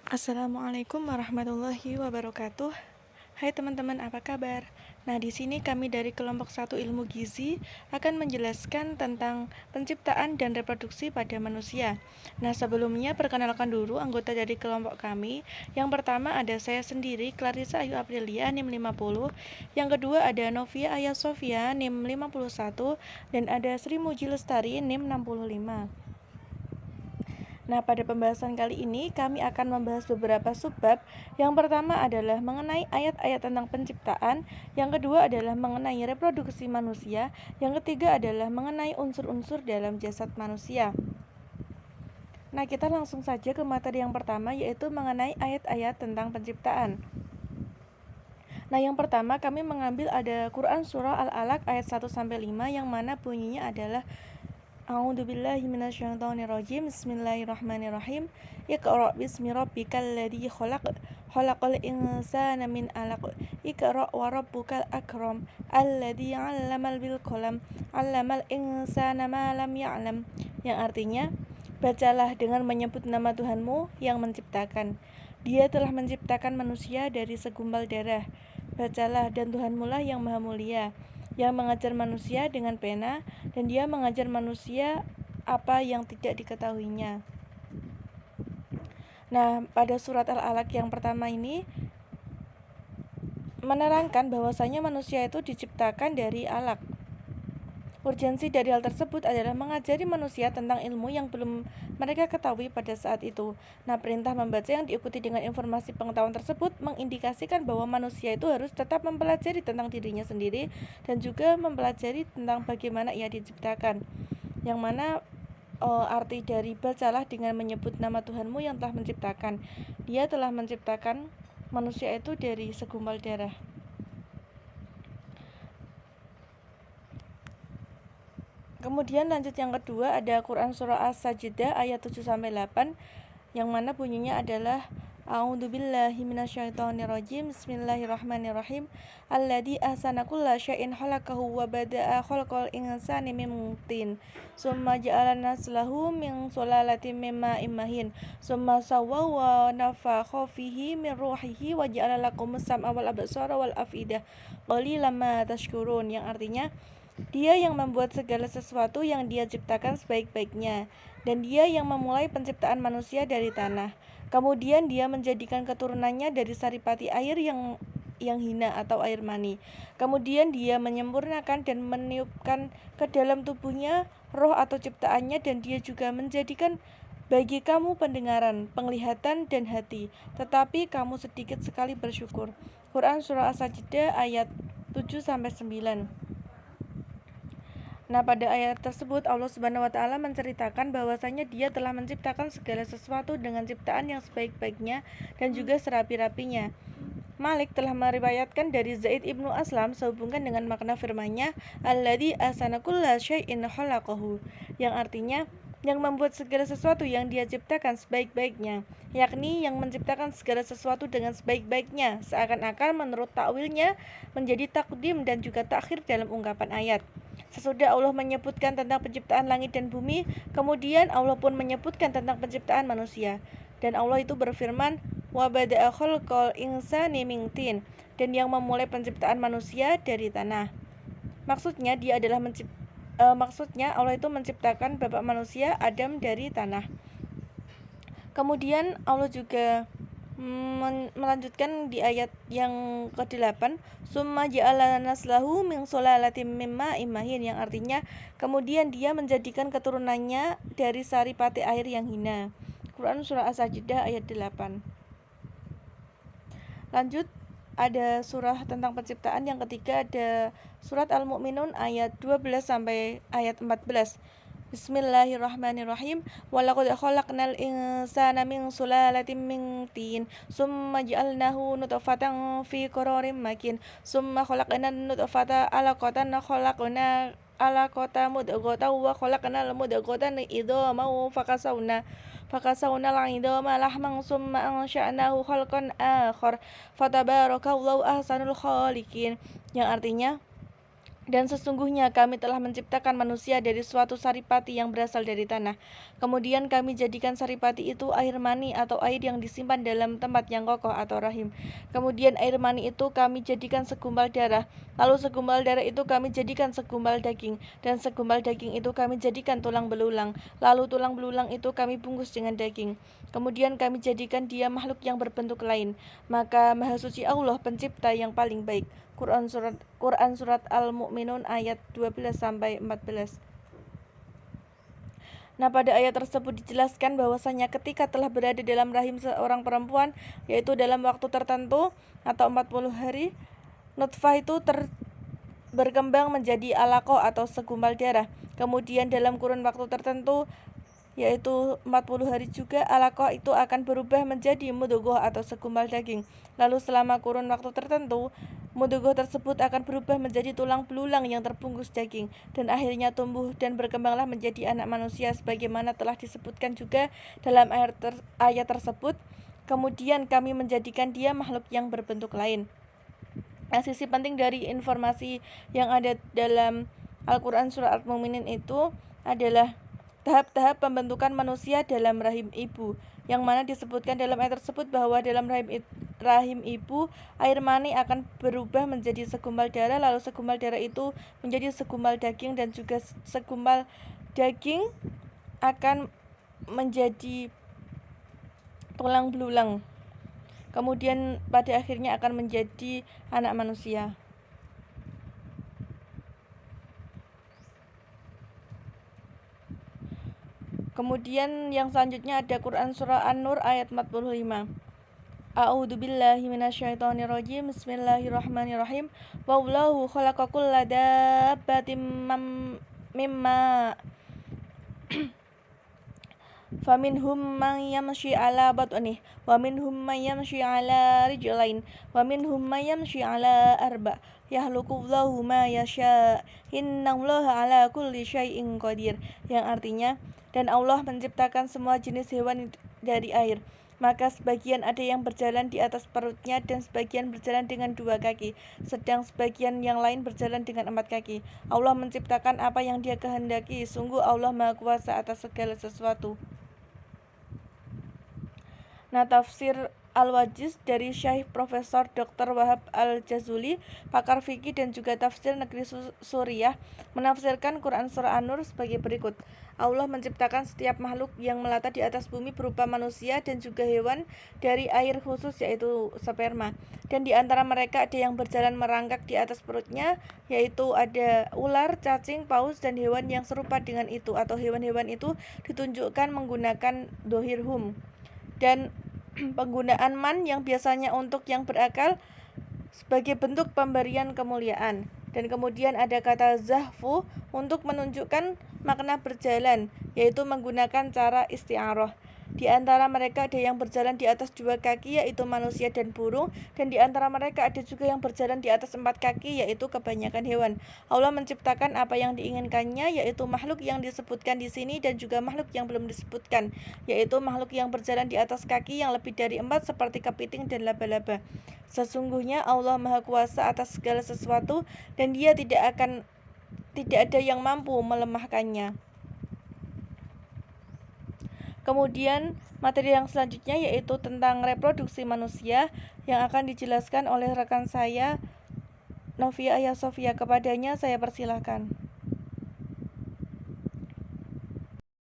Assalamualaikum warahmatullahi wabarakatuh. Hai teman-teman, apa kabar? Nah, di sini kami dari kelompok 1 Ilmu Gizi akan menjelaskan tentang penciptaan dan reproduksi pada manusia. Nah, sebelumnya perkenalkan dulu anggota dari kelompok kami. Yang pertama ada saya sendiri, Clarissa Ayu Aprilia, NIM 50. Yang kedua ada Novia Aya Sofia, NIM 51. Dan ada Sri Muji Lestari, NIM 65. Nah, pada pembahasan kali ini kami akan membahas beberapa subbab. Yang pertama adalah mengenai ayat-ayat tentang penciptaan, yang kedua adalah mengenai reproduksi manusia, yang ketiga adalah mengenai unsur-unsur dalam jasad manusia. Nah, kita langsung saja ke materi yang pertama, yaitu mengenai ayat-ayat tentang penciptaan. Nah, yang pertama kami mengambil ada Quran Surah Al-Alaq ayat 1-5 yang mana bunyinya adalah A'udzubillahi minasyaitonirrajim. Bismillahirrahmanirrahim. Iqra bismi rabbikal ladzi khalaq. Khalaqal insana min 'alaq. Iqra wa rabbukal akram. Alladzi 'allama bil qalam. 'allamal insana ma lam ya'lam. Yang artinya, bacalah dengan menyebut nama Tuhanmu yang menciptakan. Dia telah menciptakan manusia dari segumpal darah. Bacalah, dan Tuhanmu lah yang maha mulia, yang mengajar manusia dengan pena, dan dia mengajar manusia apa yang tidak diketahuinya. Nah, pada surat Al-Alaq yang pertama ini menerangkan bahwasanya manusia itu diciptakan dari alaq. Urgensi dari hal tersebut adalah mengajari manusia tentang ilmu yang belum mereka ketahui pada saat itu. Nah, perintah membaca yang diikuti dengan informasi pengetahuan tersebut mengindikasikan bahwa manusia itu harus tetap mempelajari tentang dirinya sendiri dan juga mempelajari tentang bagaimana ia diciptakan. Yang mana arti dari bacalah dengan menyebut nama Tuhanmu yang telah menciptakan. Dia telah menciptakan manusia itu dari segumpal darah. Kemudian lanjut yang kedua ada Quran Surah As-Sajdah ayat 7-8 yang mana bunyinya adalah A'udzubillahi minasyaitonirrajim. Bismillahirrahmanirrahim. Alladzi ahsana kulla syai'in khalaqahu wa bada'a khalqal insani min tin. Summa ja'ala naslahu min sulalatin min ma'in mahin. Summa sawwahu wa nafakha fihi min ruhihi wa ja'ala lakumus sam'a wal absara wal afidah. Qalilan ma tashkurun, yang artinya, dia yang membuat segala sesuatu yang dia ciptakan sebaik-baiknya, dan dia yang memulai penciptaan manusia dari tanah. Kemudian dia menjadikan keturunannya dari saripati air yang hina atau air mani. Kemudian dia menyempurnakan dan meniupkan ke dalam tubuhnya roh atau ciptaannya, dan dia juga menjadikan bagi kamu pendengaran, penglihatan, dan hati, tetapi kamu sedikit sekali bersyukur. Quran Surah As-Sajdah ayat 7-9. Nah, pada ayat tersebut Allah Subhanahu wa taala menceritakan bahwasanya Dia telah menciptakan segala sesuatu dengan ciptaan yang sebaik-baiknya dan juga serapi-rapinya. Malik telah meriwayatkan dari Zaid ibnu Aslam sehubungan dengan makna firman-Nya, Alladzi ahsana kulla syai'in khalaqahu, yang artinya yang membuat segala sesuatu yang Dia ciptakan sebaik-baiknya, yakni yang menciptakan segala sesuatu dengan sebaik-baiknya, seakan-akan menurut takwilnya menjadi takdim dan juga takhir dalam ungkapan ayat. Sesudah Allah menyebutkan tentang penciptaan langit dan bumi, kemudian Allah pun menyebutkan tentang penciptaan manusia. Dan Allah itu berfirman, wa bada'a khalqal insani min tin, dan yang memulai penciptaan manusia dari tanah. Maksudnya Allah itu menciptakan bapak manusia Adam dari tanah. Kemudian Allah juga melanjutkan di ayat yang ke-8, summa ja'ala naslahu min sulalatin min ma'in mahin, yang artinya kemudian dia menjadikan keturunannya dari saripati air yang hina. Quran Surah As-Sajdah ayat 8. Lanjut ada surah tentang penciptaan yang ketiga, ada surat Al-Mu'minun ayat 12 sampai ayat 14. Bismillahirrahmanirrahim. Walaqad khalaqnal insana min sulalatin min tin, summa ja'alnahu nutfatan fi qararin makin, summa khalaqnan nutfata 'alaqatan mudghatan wa khalaqnal mudghatan idhaman fakasawna al-'idhama lahman summa ansha'nahu khalqan akhar fatabarakallahu ahsanul khaliqin, yang artinya Dan sesungguhnya kami telah menciptakan manusia dari suatu saripati yang berasal dari tanah. Kemudian kami jadikan saripati itu air mani atau air yang disimpan dalam tempat yang kokoh atau rahim. Kemudian air mani itu kami jadikan segumpal darah. Lalu segumpal darah itu kami jadikan segumpal daging. Dan segumpal daging itu kami jadikan tulang belulang. Lalu tulang belulang itu kami bungkus dengan daging. Kemudian kami jadikan dia makhluk yang berbentuk lain. Maka Maha Suci Allah pencipta yang paling baik. Quran surat Al-Mu'minun ayat 12-14. Nah, pada ayat tersebut dijelaskan bahwasanya ketika telah berada dalam rahim seorang perempuan, yaitu dalam waktu tertentu atau 40 hari, nutfah itu berkembang menjadi alaqah atau segumpal darah. Kemudian dalam kurun waktu tertentu, yaitu 40 hari juga, alaqah itu akan berubah menjadi mudghah atau segumpal daging. Lalu selama kurun waktu tertentu, mudghah tersebut akan berubah menjadi tulang belulang yang terbungkus daging, dan akhirnya tumbuh dan berkembanglah menjadi anak manusia sebagaimana telah disebutkan juga dalam ayat tersebut. Kemudian kami menjadikan dia makhluk yang berbentuk lain. Nah, sisi penting dari informasi yang ada dalam Al-Quran surah Al-Mu'minin itu adalah tahap-tahap pembentukan manusia dalam rahim ibu, yang mana disebutkan dalam ayat tersebut bahwa dalam rahim ibu air mani akan berubah menjadi segumpal darah, lalu segumpal darah itu menjadi segumpal daging, dan juga segumpal daging akan menjadi tulang belulang. Kemudian pada akhirnya akan menjadi anak manusia. Kemudian yang selanjutnya ada Quran surah An-Nur ayat 45. A'udzu billahi minasyaitonir rajim. Bismillahirrahmanirrahim. Wallahu khalaqa kulla dabbatin mimma faminhum man yamshi ala batnih wa minhum man yamshi ala rijlain wa minhum man yamshi ala arba yahluqullahu ma yasha innallaha ala kulli syai'in qadir, yang artinya, dan Allah menciptakan semua jenis hewan dari air, maka sebagian ada yang berjalan di atas perutnya dan sebagian berjalan dengan 2 kaki, sedang sebagian yang lain berjalan dengan 4 kaki. Allah menciptakan apa yang Dia kehendaki, sungguh Allah Maha Kuasa atas segala sesuatu. Nah, tafsir Al-Wajiz dari Syekh Profesor Dr. Wahab Al-Jazuli, pakar fikih dan juga tafsir negeri Suriah, menafsirkan Quran surah An-Nur sebagai berikut. Allah menciptakan setiap makhluk yang melata di atas bumi berupa manusia dan juga hewan dari air khusus, yaitu sperma. Dan di antara mereka ada yang berjalan merangkak di atas perutnya, yaitu ada ular, cacing, paus, dan hewan yang serupa dengan itu, atau hewan-hewan itu ditunjukkan menggunakan dohirhum. Dan penggunaan man yang biasanya untuk yang berakal sebagai bentuk pemberian kemuliaan. Dan kemudian ada kata zahfu untuk menunjukkan makna berjalan, yaitu menggunakan cara isti'arah. Di antara mereka ada yang berjalan di atas 2 kaki, yaitu manusia dan burung, dan di antara mereka ada juga yang berjalan di atas 4 kaki, yaitu kebanyakan hewan. Allah menciptakan apa yang diinginkannya, yaitu makhluk yang disebutkan di sini dan juga makhluk yang belum disebutkan, yaitu makhluk yang berjalan di atas kaki yang lebih dari 4 seperti kepiting dan laba-laba. Sesungguhnya Allah Maha Kuasa atas segala sesuatu, dan Dia tidak ada yang mampu melemahkannya. Kemudian materi yang selanjutnya yaitu tentang reproduksi manusia, yang akan dijelaskan oleh rekan saya Novia Ayasofia. Kepadanya saya persilahkan.